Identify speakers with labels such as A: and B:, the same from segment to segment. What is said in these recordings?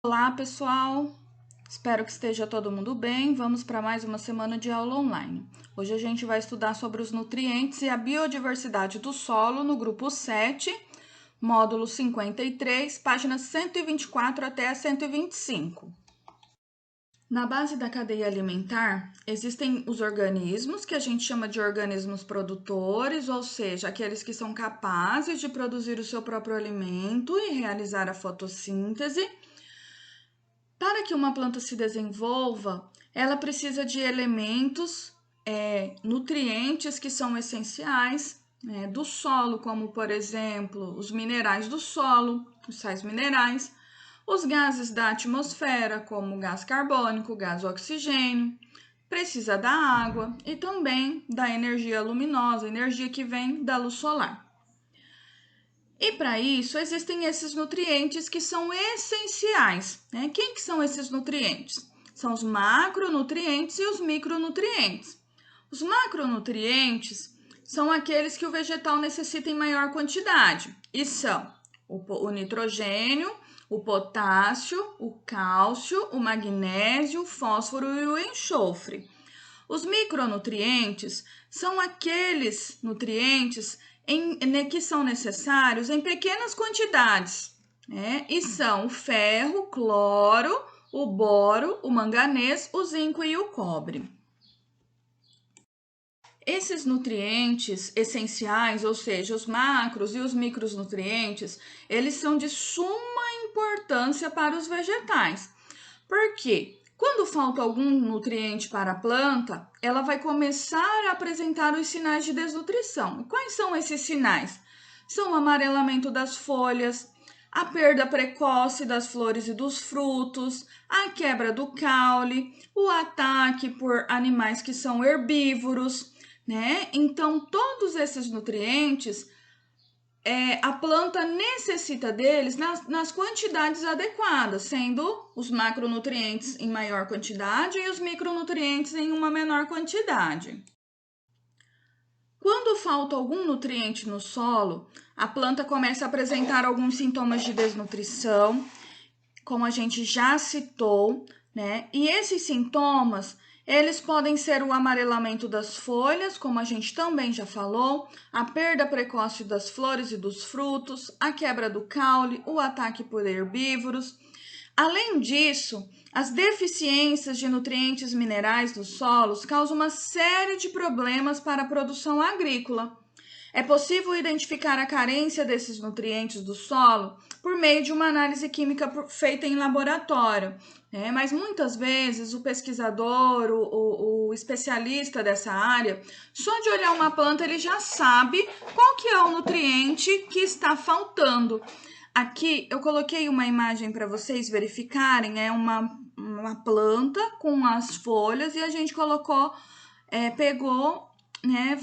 A: Olá, pessoal! Espero que esteja todo mundo bem. Vamos para mais uma semana de aula online. Hoje a gente vai estudar sobre os nutrientes e a biodiversidade do solo no grupo 7, módulo 53, páginas 124 até a 125. Na base da cadeia alimentar, existem os organismos, que a gente chama de organismos produtores, ou seja, aqueles que são capazes de produzir o seu próprio alimento e realizar a fotossíntese. Para que uma planta se desenvolva, ela precisa de elementos, nutrientes que são essenciais, do solo, como, por exemplo, os minerais do solo, os sais minerais, os gases da atmosfera, como o gás carbônico, o gás oxigênio, precisa da água e também da energia luminosa, energia que vem da luz solar. E para isso, existem esses nutrientes que são essenciais, né? Quem que são esses nutrientes? São os macronutrientes e os micronutrientes. Os macronutrientes são aqueles que o vegetal necessita em maior quantidade, e são o nitrogênio, o potássio, o cálcio, o magnésio, o fósforo e o enxofre. Os micronutrientes são aqueles nutrientes que são necessários em pequenas quantidades, né? E são o ferro, o cloro, o boro, o manganês, o zinco e o cobre. Esses nutrientes essenciais, ou seja, os macros e os micronutrientes, eles são de suma importância para os vegetais. Por quê? Quando falta algum nutriente para a planta, ela vai começar a apresentar os sinais de desnutrição. E quais são esses sinais? São o amarelamento das folhas, a perda precoce das flores e dos frutos, a quebra do caule, o ataque por animais que são herbívoros, né? Então, todos esses nutrientes, a planta necessita deles nas quantidades adequadas, sendo os macronutrientes em maior quantidade e os micronutrientes em uma menor quantidade. Quando falta algum nutriente no solo, a planta começa a apresentar alguns sintomas de desnutrição, como a gente já citou, né? E esses sintomas, eles podem ser o amarelamento das folhas, como a gente também já falou, a perda precoce das flores e dos frutos, a quebra do caule, o ataque por herbívoros. Além disso, as deficiências de nutrientes minerais dos solos causam uma série de problemas para a produção agrícola. É possível identificar a carência desses nutrientes do solo por meio de uma análise química feita em laboratório, né? Mas muitas vezes o pesquisador, o especialista dessa área, só de olhar uma planta ele já sabe qual que é o nutriente que está faltando. Aqui eu coloquei uma imagem para vocês verificarem, é uma planta com as folhas e a gente pegou, né,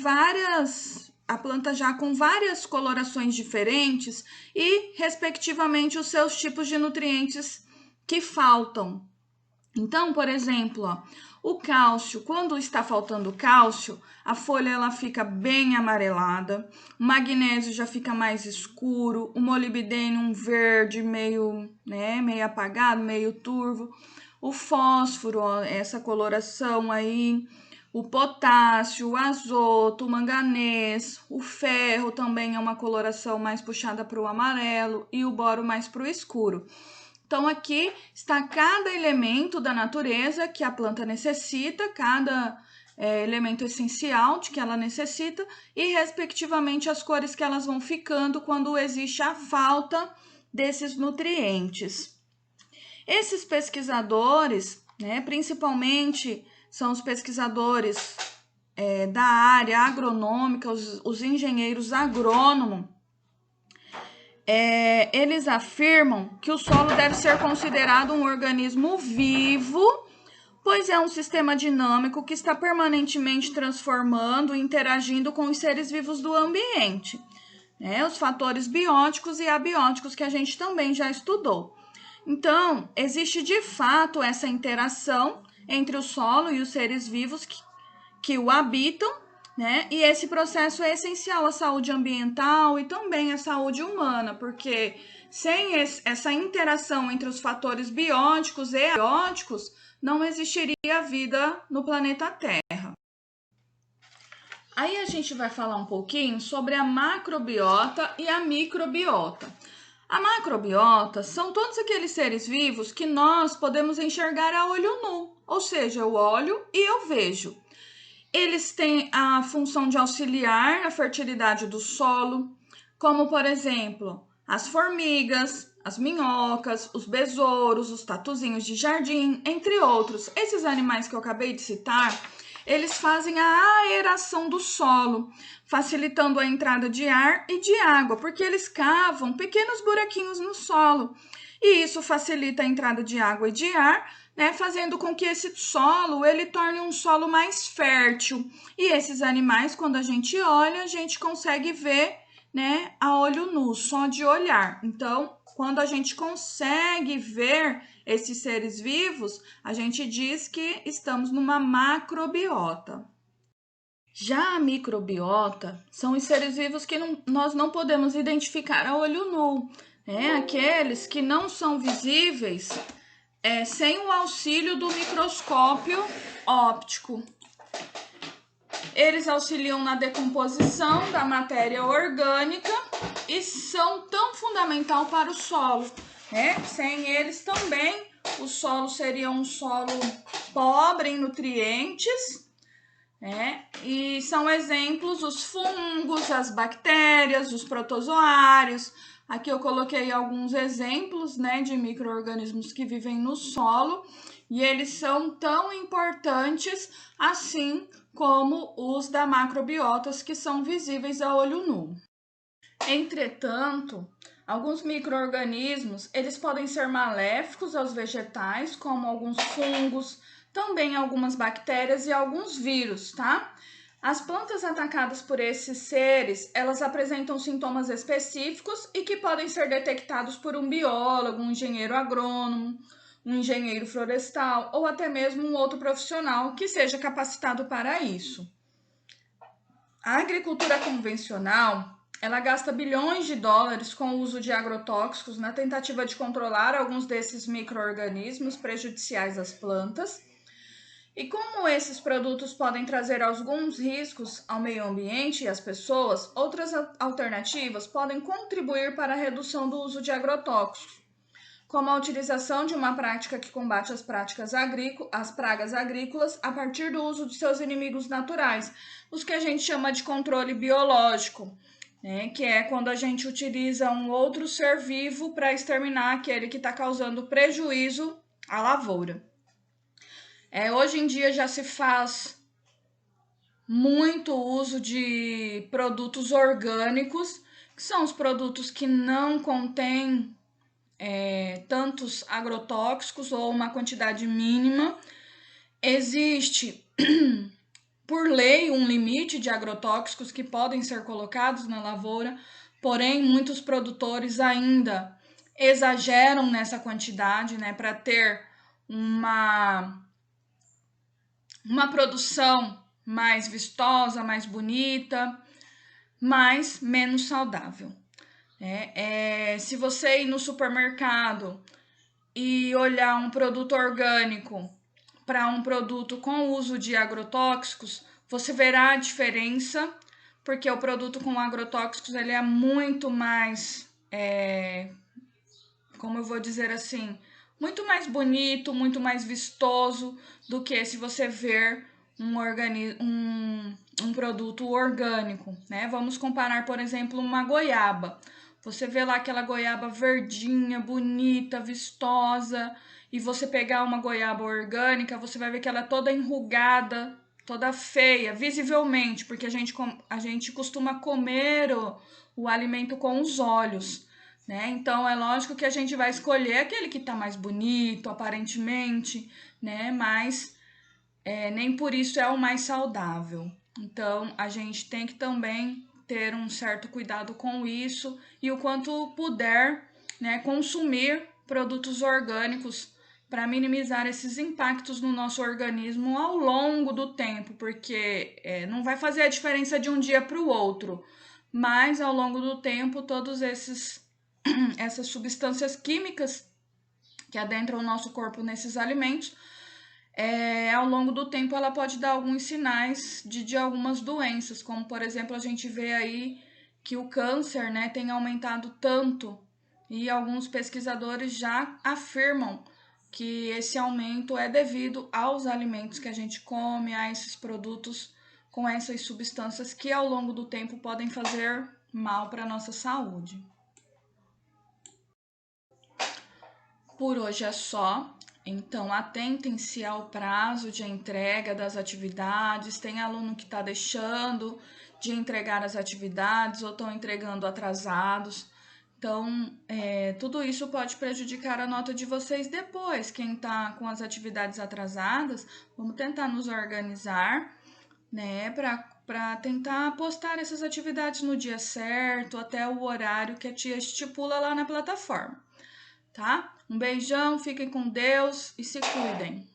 A: a planta já com várias colorações diferentes e, respectivamente, os seus tipos de nutrientes que faltam. Então, por exemplo, o cálcio, quando está faltando cálcio, a folha ela fica bem amarelada, o magnésio já fica mais escuro, o molibdênio um verde meio apagado, meio turvo, o fósforo, essa coloração aí, o potássio, o azoto, o manganês, o ferro também é uma coloração mais puxada para o amarelo e o boro mais para o escuro. Então, aqui está cada elemento da natureza que a planta necessita, cada elemento essencial de que ela necessita e, respectivamente, as cores que elas vão ficando quando existe a falta desses nutrientes. Esses pesquisadores, né, principalmente são os pesquisadores da área agronômica, os engenheiros agrônomos, eles afirmam que o solo deve ser considerado um organismo vivo, pois é um sistema dinâmico que está permanentemente transformando e interagindo com os seres vivos do ambiente, né? Os fatores bióticos e abióticos que a gente também já estudou. Então, existe de fato essa interação entre o solo e os seres vivos que o habitam, né? E esse processo é essencial à saúde ambiental e também à saúde humana, porque Sem essa interação entre os fatores bióticos e abióticos, não existiria vida no planeta Terra. Aí a gente vai falar um pouquinho sobre a macrobiota e a microbiota. A macrobiota são todos aqueles seres vivos que nós podemos enxergar a olho nu, ou seja, eu olho e eu vejo. Eles têm a função de auxiliar na fertilidade do solo, como, por exemplo, as formigas, as minhocas, os besouros, os tatuzinhos de jardim, entre outros. Esses animais que eu acabei de citar, eles fazem a aeração do solo, facilitando a entrada de ar e de água, porque eles cavam pequenos buraquinhos no solo. E isso facilita a entrada de água e de ar, né, fazendo com que esse solo ele torne um solo mais fértil. E esses animais, quando a gente olha, a gente consegue ver, né, a olho nu, só de olhar. Então, quando a gente consegue ver esses seres vivos, a gente diz que estamos numa macrobiota. Já a microbiota são os seres vivos que nós não podemos identificar a olho nu, né? Aqueles que não são visíveis sem o auxílio do microscópio óptico. Eles auxiliam na decomposição da matéria orgânica e são tão fundamental para o solo, né? Sem eles também o solo seria um solo pobre em nutrientes, né? E são exemplos os fungos, as bactérias, os protozoários. Aqui eu coloquei alguns exemplos, né, de micro-organismos que vivem no solo e eles são tão importantes assim como os da macrobiotas que são visíveis a olho nu. Entretanto, alguns micro-organismos, eles podem ser maléficos aos vegetais, como alguns fungos, também algumas bactérias e alguns vírus, tá? As plantas atacadas por esses seres, elas apresentam sintomas específicos e que podem ser detectados por um biólogo, um engenheiro agrônomo, um engenheiro florestal ou até mesmo um outro profissional que seja capacitado para isso. A agricultura convencional, ela gasta bilhões de dólares com o uso de agrotóxicos na tentativa de controlar alguns desses micro-organismos prejudiciais às plantas. E como esses produtos podem trazer alguns riscos ao meio ambiente e às pessoas, outras alternativas podem contribuir para a redução do uso de agrotóxicos, como a utilização de uma prática que combate as pragas agrícolas a partir do uso de seus inimigos naturais, os que a gente chama de controle biológico, né? Que é quando a gente utiliza um outro ser vivo para exterminar aquele que está causando prejuízo à lavoura. Hoje em dia já se faz muito uso de produtos orgânicos, que são os produtos que não contêm tantos agrotóxicos ou uma quantidade mínima. Existe, por lei, um limite de agrotóxicos que podem ser colocados na lavoura, porém, muitos produtores ainda exageram nessa quantidade, né, para ter uma produção mais vistosa, mais bonita, mas menos saudável. Se você ir no supermercado e olhar um produto orgânico para um produto com uso de agrotóxicos, você verá a diferença, porque o produto com agrotóxicos ele é muito mais, como eu vou dizer assim, muito mais bonito, muito mais vistoso do que se você ver um produto orgânico, né? Vamos comparar, por exemplo, uma goiaba. Você vê lá aquela goiaba verdinha, bonita, vistosa, e você pegar uma goiaba orgânica, você vai ver que ela é toda enrugada, toda feia, visivelmente, porque a gente costuma comer o alimento com os olhos, né? Então é lógico que a gente vai escolher aquele que tá mais bonito, aparentemente, né? Mas nem por isso é o mais saudável. Então a gente tem que também ter um certo cuidado com isso e o quanto puder, né, consumir produtos orgânicos para minimizar esses impactos no nosso organismo ao longo do tempo, porque não vai fazer a diferença de um dia para o outro, mas ao longo do tempo todos esses essas substâncias químicas que adentram o nosso corpo nesses alimentos, ao longo do tempo ela pode dar alguns sinais de algumas doenças, como por exemplo a gente vê aí que o câncer, né, tem aumentado tanto e alguns pesquisadores já afirmam que esse aumento é devido aos alimentos que a gente come, a esses produtos com essas substâncias que ao longo do tempo podem fazer mal para a nossa saúde. Por hoje é só, então atentem-se ao prazo de entrega das atividades. Tem aluno que está deixando de entregar as atividades ou estão entregando atrasados. Então, tudo isso pode prejudicar a nota de vocês depois. Quem está com as atividades atrasadas, vamos tentar nos organizar, né, para tentar postar essas atividades no dia certo, até o horário que a tia estipula lá na plataforma, tá? Um beijão, fiquem com Deus e se cuidem.